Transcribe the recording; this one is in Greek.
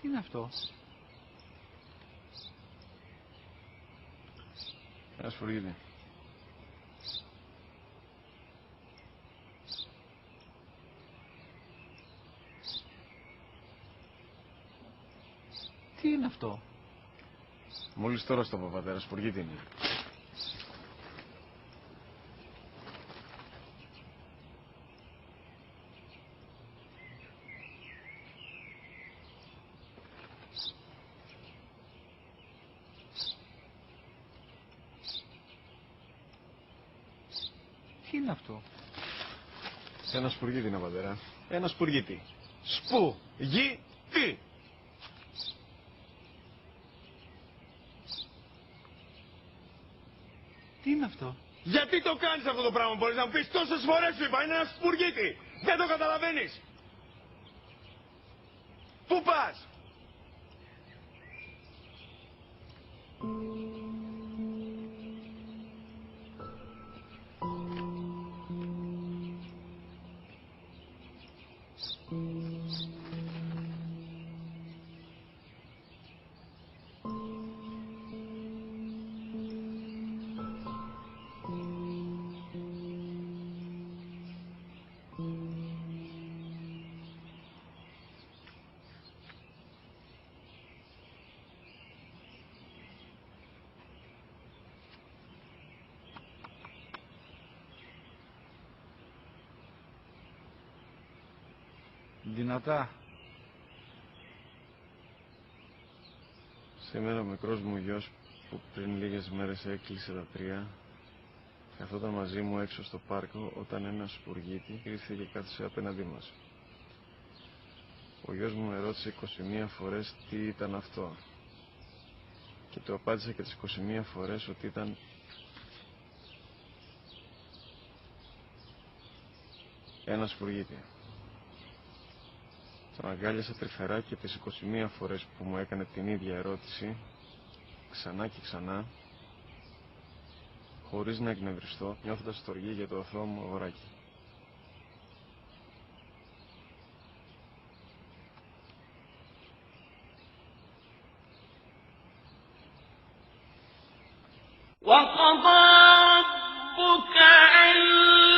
Τι είναι αυτό? Ένα σφουργίτη. Τι είναι αυτό? Μόλις τώρα στο πατέρα, σφουργίτη είναι. Τι είναι αυτό? Ένα σπουργίτη είναι, πατέρα. Ένα σπουργίτη. Σπου-γη-τι. Τι είναι αυτό? Γιατί το κάνεις αυτό το πράγμα, μπορείς να μου πεις? Τόσες φορές σου είπα, είναι ένα σπουργίτη. Δεν το καταλαβαίνεις. Πού πας? Δυνατά. Σήμερα ο μικρός μου γιος που πριν λίγες μέρες έκλεισε τα 3 καθόταν μαζί μου έξω στο πάρκο όταν ένα σπουργίτη ήρθε και κάθισε απέναντί μας. Ο γιος μου με ρώτησε 21 φορές τι ήταν αυτό και του απάντησα και τις 21 φορές ότι ήταν ένα σπουργίτη. Τον αγκάλιασα τρυφερά και τις 21 φορές που μου έκανε την ίδια ερώτηση, ξανά και ξανά, χωρίς να εκνευριστώ, νιώθοντας στοργή για το αθώο μου αγοράκι. وقضى ربك ألا